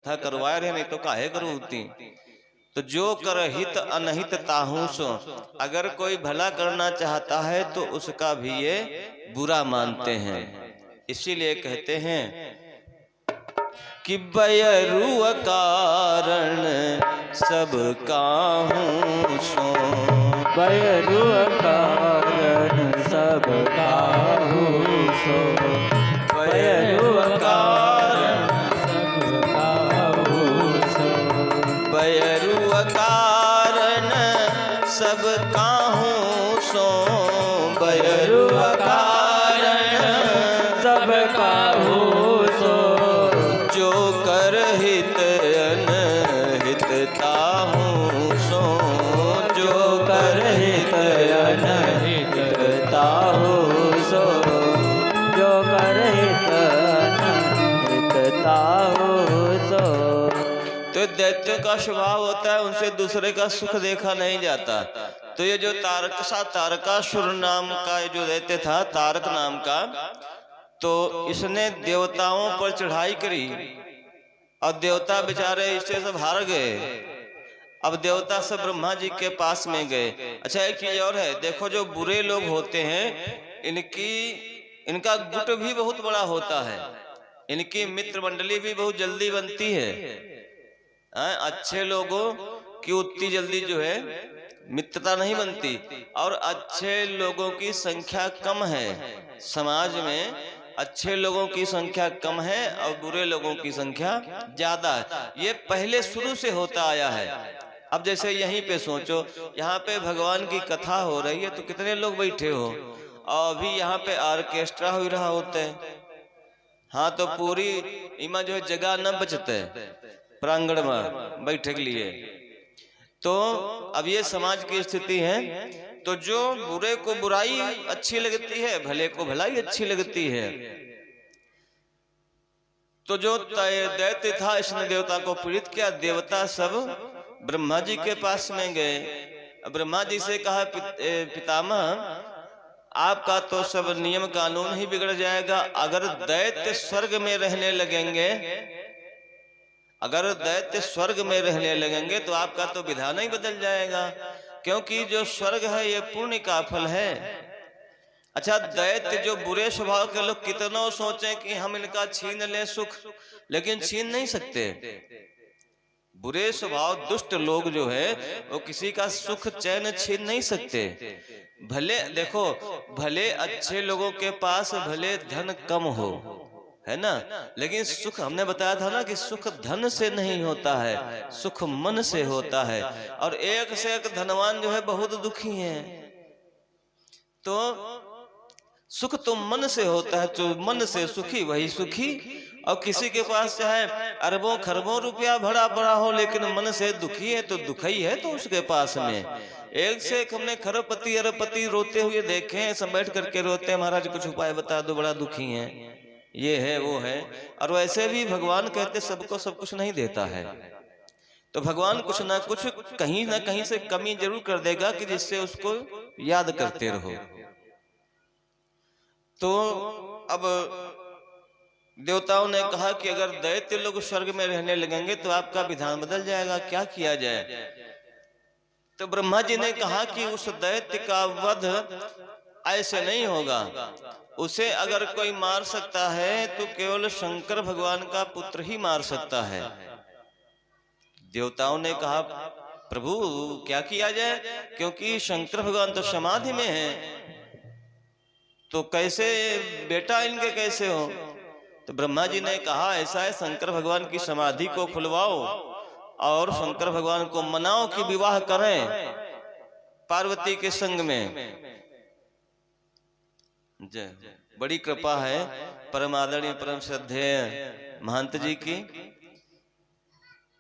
कथा करवा रहे, नहीं तो काहे करो होती। तो जो कर हित अनहित ताहू सो, अगर कोई भला करना चाहता है तो उसका भी ये बुरा मानते हैं। इसीलिए कहते हैं कि बयरु कारण सब काहू सो, बयरु कारण सब काहू सो, बयरु कारण सब काहू सो, बयरु कारण सब काहू सो, बयरु कारण सब काहू सो, जो कर हित अनहित ताहू सो, जो कर हित अनहित ताहू सो, जो कर हित अनहित ताहू सो। तो दैत्यों का स्वभाव होता है उनसे दूसरे का सुख देखा नहीं जाता। तो ये जो तारकासुर नाम का जो दैत्य था, तारक नाम का, तो इसने देवताओं पर चढ़ाई करी और देवता बेचारे इससे सब हार गए। अब देवता सब ब्रह्मा जी के पास में गए। अच्छा एक चीज और है, देखो जो बुरे लोग होते हैं इनका गुट भी बहुत बड़ा होता है, इनकी मित्र मंडली भी बहुत जल्दी बनती है। अच्छे लोगों की उतनी जल्दी जो है मित्रता नहीं बनती, और अच्छे लोगों की संख्या कम है समाज में। अच्छे लोगों की संख्या कम है और बुरे लोगों की संख्या ज्यादा है। ये पहले शुरू से होता आया है। अब जैसे यहीं पे सोचो, यहाँ पे भगवान की कथा हो रही है तो कितने लोग बैठे हो, और अभी यहाँ पे ऑर्केस्ट्रा हो रहा होता है। हाँ तो पूरी इमा जो है जगह न बचते प्रांगण में बैठे के लिए। तो अब ये समाज की स्थिति है। तो जो बुरे को बुराई अच्छी लगती है, भले को भलाई अच्छी लगती है। तो जो दैत्य था इसने देवता को पीड़ित किया। देवता सब ब्रह्मा जी के पास में गए। ब्रह्मा जी से कहा, पितामह आपका तो सब नियम कानून ही बिगड़ जाएगा। अगर दैत्य स्वर्ग में रहने लगेंगे, अगर दैत्य स्वर्ग में रहने लगेंगे तो आपका तो विधान ही बदल जाएगा, क्योंकि जो स्वर्ग है ये पुण्य का फल है। अच्छा दैत्य जो बुरे स्वभाव के लोग कितनों सोचें कि हम इनका छीन लें सुख, लेकिन छीन नहीं सकते। बुरे स्वभाव दुष्ट लोग जो है वो किसी का सुख चैन छीन नहीं सकते। भले देखो, भले अच्छे लोगों के पास भले धन कम हो, है ना, लेकिन सुख हमने बताया था ना कि सुख धन से नहीं होता है, सुख मन से होता है। और एक से एक धनवान जो है बहुत दुखी हैं। तो सुख तो मन से होता है, जो मन से सुखी वही सुखी। और किसी के पास चाहे अरबों खरबों रुपया भरा पड़ा हो, लेकिन मन से दुखी है तो दुख ही है तो उसके पास में। एक से एक हमने खरबपति अरबपति रोते हुए देखे हैं, सब बैठ करके रोते हैं, महाराज कुछ उपाय बता दो, बड़ा दुखी हैं, ये है वो है। और वैसे भी भगवान कहते सबको सब कुछ नहीं देता है, तो भगवान कुछ ना कुछ कहीं ना कहीं से कमी जरूर कर देगा कि जिससे उसको याद करते रहो। तो अब देवताओं ने कहा कि अगर दैत्य लोग स्वर्ग में रहने लगेंगे तो आपका विधान बदल जाएगा, क्या किया जाए। तो ब्रह्मा जी ने कहा कि उस दैत्य का वध ऐसे नहीं होगा, उसे अगर कोई मार सकता है तो केवल शंकर भगवान का पुत्र ही मार सकता है। देवताओं ने कहा प्रभु क्या किया जाए, क्योंकि शंकर भगवान तो समाधि में है, तो कैसे बेटा इनके कैसे हो। तो ब्रह्मा जी ने कहा ऐसा है, शंकर भगवान की समाधि को खुलवाओ और शंकर भगवान को मनाओ कि विवाह करें पार्वती के संग में। जय, बड़ी कृपा है परम आदरणीय परम श्रद्धेय महंत जी की।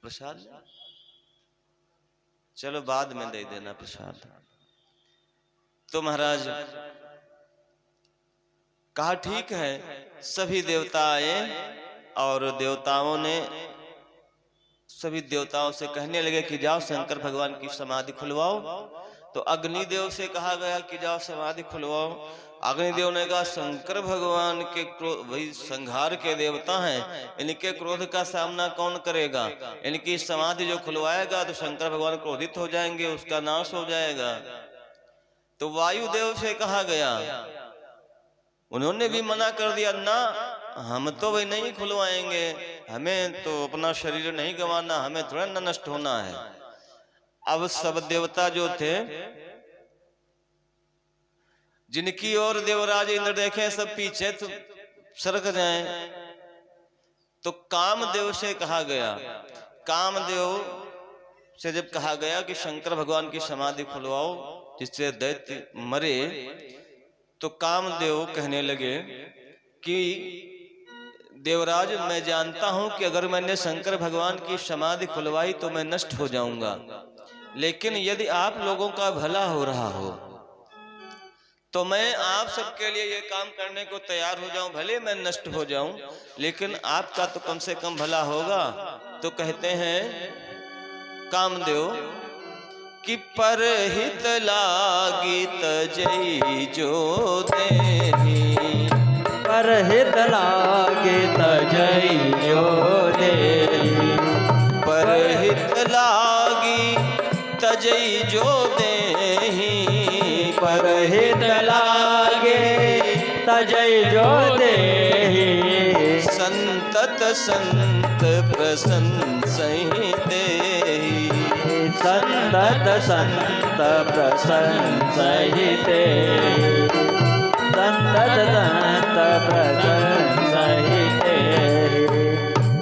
प्रसाद चलो बाद में दे देना प्रसाद। तो महाराज कहा ठीक है, सभी देवता आए और देवताओं ने सभी देवताओं से कहने लगे कि जाओ शंकर भगवान की समाधि खुलवाओ। तो अग्निदेव से कहा गया कि जाओ समाधि खुलवाओ। अग्निदेव ने कहा शंकर भगवान के क्रोध, वही संहार के देवता हैं, इनके क्रोध का सामना कौन करेगा? इनकी समाधि जो खुलवाएगा तो शंकर भगवान क्रोधित हो जाएंगे, उसका नाश हो जाएगा। तो वायुदेव से कहा गया, उन्होंने भी मना कर दिया, ना हम तो वही नहीं खुलवाएंगे, हमें तो अपना शरीर नहीं गंवाना, हमें थोड़ा न नष्ट होना है। अब सब देवता जो थे, जिनकी ओर देवराज इंद्र देखे सब पीछे तो सरक जाएं, तो कामदेव से कहा गया, कामदेव से जब कहा गया कि शंकर भगवान की समाधि खुलवाओ जिससे दैत्य मरे, तो कामदेव कहने लगे कि देवराज मैं जानता हूं कि अगर मैंने शंकर भगवान की समाधि खुलवाई तो मैं नष्ट हो जाऊंगा, लेकिन यदि आप लोगों का भला हो रहा हो तो मैं आप सबके लिए ये काम करने को तैयार हो जाऊं, भले मैं नष्ट हो जाऊं लेकिन आपका तो कम से कम भला होगा। तो कहते हैं कामदेव कि परहित लागी तजई जो देहि, परहित लागे तजई जो देहि, परहित लागी तजई जो देहि, परहित लागे तजई जो देहि, संतत संत प्रसन्नहि देहि, संतत संत प्रसन्नहि देहि, संतत संत प्रसन्नहि देहि।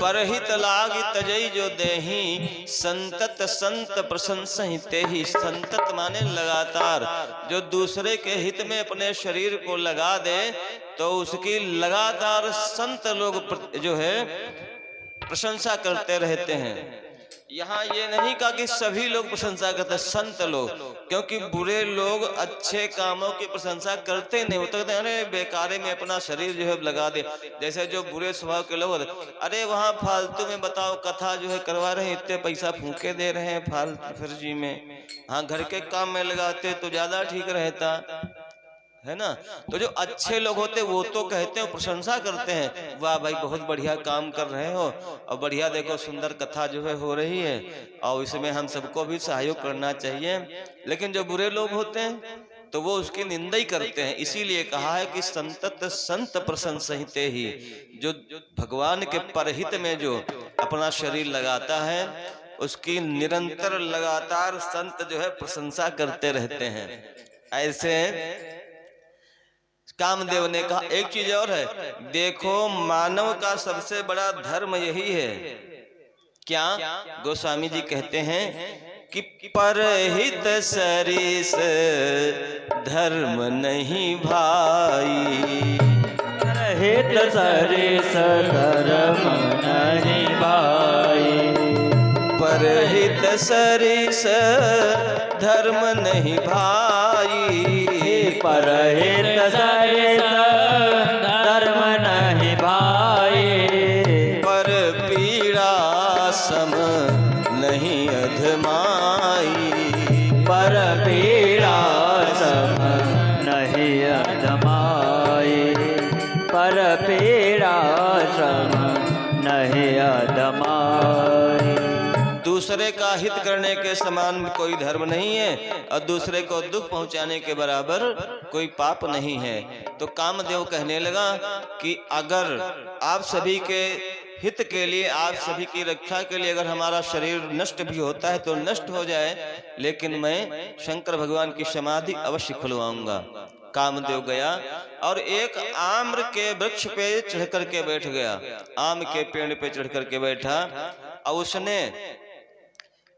परहित लागी तजई जो देहि, संतत संत प्रशंसहि तेहि। संतत माने लगातार, जो दूसरे के हित में अपने शरीर को लगा दे तो उसकी लगातार संत लोग जो है प्रशंसा करते रहते हैं। यहाँ ये नहीं कहा कि सभी लोग प्रशंसा करते, संत लोग, क्योंकि बुरे लोग अच्छे कामों की प्रशंसा करते नहीं, वो तो कहते हैं अरे बेकारे में अपना शरीर जो है लगा दे। जैसे जो बुरे स्वभाव के लोग, अरे वहाँ फालतू में बताओ कथा जो है करवा रहे हैं, इतने पैसा फूके दे रहे हैं फालतू फर्जी में, हाँ घर के काम में लगाते तो ज्यादा ठीक रहता है ना। तो जो अच्छे लोग होते वो तो कहते हैं, प्रशंसा करते हैं, वाह भाई बहुत बढ़िया काम कर रहे हो और बढ़िया देखो सुंदर कथा जो है हो रही है और इसमें हम सबको भी सहयोग करना चाहिए। लेकिन जो बुरे लोग होते हैं तो वो उसकी निंदा ही करते हैं। इसीलिए कहा है कि संतत संत प्रशंसहि तेहि, जो भगवान के परहित में जो अपना शरीर लगाता है उसकी निरंतर लगातार संत जो है प्रशंसा करते रहते हैं। ऐसे कामदेव ने कहा एक चीज और है, देखो मानव का सबसे बड़ा धर्म यही है। क्या? गोस्वामी जी कहते हैं कि परहित सरिस धर्म नहीं भाई, परहित सरिस धर्म नहीं भाई, परहित सरिस धर्म नहीं भाई, परहित सरिस धर्म नहीं भाई, पर पीड़ा सम नहीं अधमाई, पर पीड़ा सम नहीं अधमाई, पर पीड़ा सम नहीं अधमाई। दूसरे का हित करने के समान कोई धर्म नहीं है और दूसरे को दुख पहुंचाने के बराबर कोई पाप नहीं है। तो कामदेव कहने लगा कि अगर आप सभी के हित के लिए, आप सभी की रक्षा के लिए अगर हमारा शरीर नष्ट भी होता है तो नष्ट हो जाए, लेकिन मैं शंकर भगवान की समाधि अवश्य खुलवाऊंगा। कामदेव गया और एक आम्र के वृक्ष पे चढ़ करके बैठ गया, आम के पेड़ पे चढ़ करके बैठा और उसने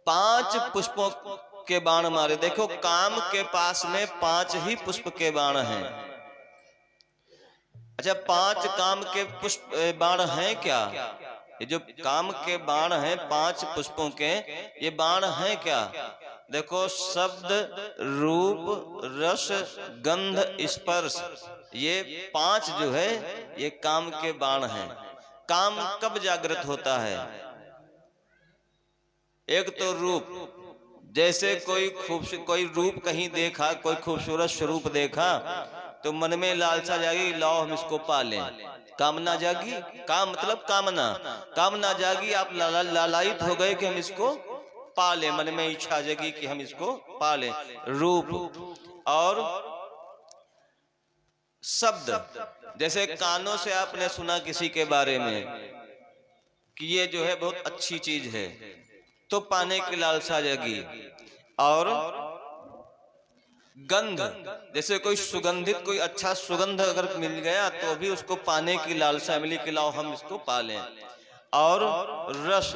5 पुष्पों के बाण मारे। देखो काम के पास में 5 ही पुष्प के बाण हैं। अच्छा 5 काम के पुष्प बाण हैं क्या? ये जो काम के बाण हैं 5 पुष्पों के, ये बाण हैं क्या? देखो शब्द, रूप, रस, गंध, स्पर्श, ये 5 जो है ये काम के बाण हैं। काम कब जागृत होता है? एक तो रूप, जैसे कोई रूप कहीं देखा, कोई खूबसूरत स्वरूप देखा तो मन में लालसा जागी, लाओ हम इसको पालें। कामना जागी, काम मतलब कामना, कामना जागी, आप लालायित हो गए कि हम इसको पालें, मन में इच्छा जगी कि हम इसको पालें। रूप और शब्द, जैसे कानों से आपने सुना किसी के बारे में कि ये जो है बहुत अच्छी चीज है, तो पाने की लालसा जगी। और गंध, जैसे कोई सुगंधित कोई अच्छा सुगंध अगर मिल गया तो भी उसको पाने की लालसा मिली कि लाओ हम इसको पालें। और रस,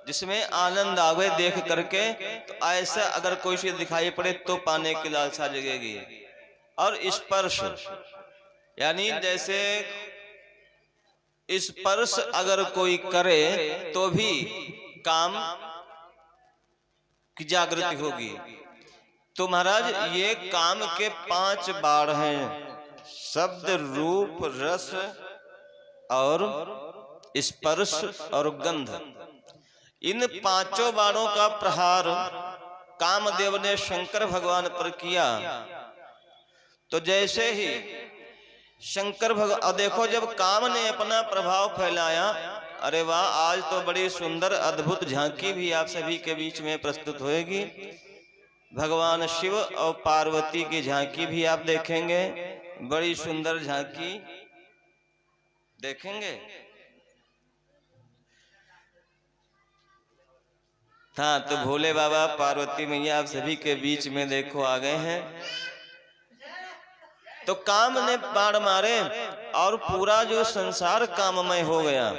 जिसमें आनंद आवे देख करके, तो ऐसा अगर कोई चीज दिखाई पड़े तो पाने की लालसा जगेगी। और स्पर्श, यानी जैसे स्पर्श अगर कोई करे तो भी काम की जागृति होगी। तो महाराज ये काम के 5 बाण हैं, शब्द, रूप, रस और स्पर्श और गंध। इन 5 बाणों का प्रहार कामदेव ने शंकर भगवान पर किया। तो जैसे ही शंकर भगवान, देखो जब काम ने अपना प्रभाव फैलाया, अरे वाह, आज तो बड़ी सुंदर अद्भुत झांकी भी आप सभी के बीच में प्रस्तुत होएगी। भगवान शिव और पार्वती की झांकी भी आप देखेंगे, बड़ी सुंदर झांकी देखेंगे। हाँ, तो भोले बाबा पार्वती मैया आप सभी के बीच में देखो आ गए हैं। तो काम ने बाण मारे और पूरा जो संसार काममय हो गया।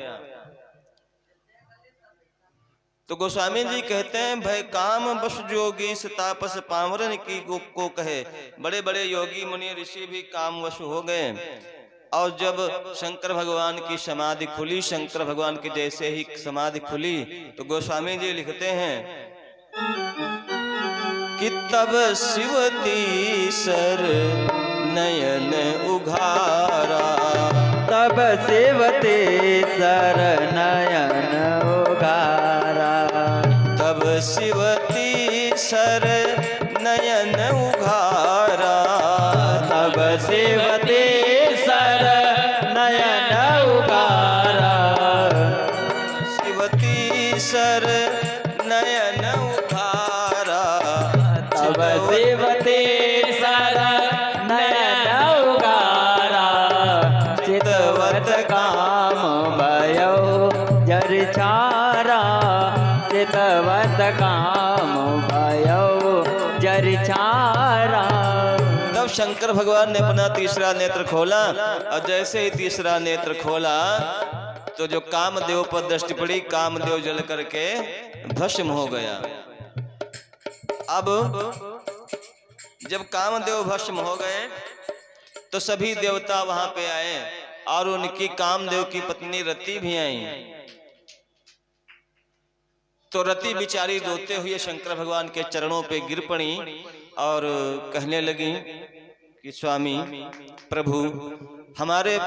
तो गोस्वामी जी कहते हैं, भय काम बस जोगी तापस पामरन की को कहे। बड़े बड़े योगी मुनि ऋषि भी काम वश हो गए। और जब शंकर भगवान की समाधि खुली, शंकर भगवान की जैसे ही समाधि खुली, तो गोस्वामी जी लिखते हैं कि तब शिवती सर नयन उघारा, तब शिवते सर नयन उघारा, तब शिवती सर नयन उघारा, तब शिवते सर नयन उघारा, शिवती सर नयन उघारा, तब शिवते सर नयन उघारा, चितवत काम भयो जर छारा, चितवत काम भयो जर छारा। तब शंकर भगवान ने अपना तीसरा नेत्र खोला, और जैसे ही तीसरा नेत्र खोला तो जो कामदेव पर दृष्टि पड़ी, कामदेव जल करके भस्म हो गया। अब जब कामदेव भस्म हो गए तो सभी देवता वहां पे आए, और उनकी कामदेव की पत्नी रति भी आई। तो रति बिचारी रोते हुए शंकर भगवान के चरणों पे गिर पड़ी और कहने लगी कि स्वामी प्रभु, हमारे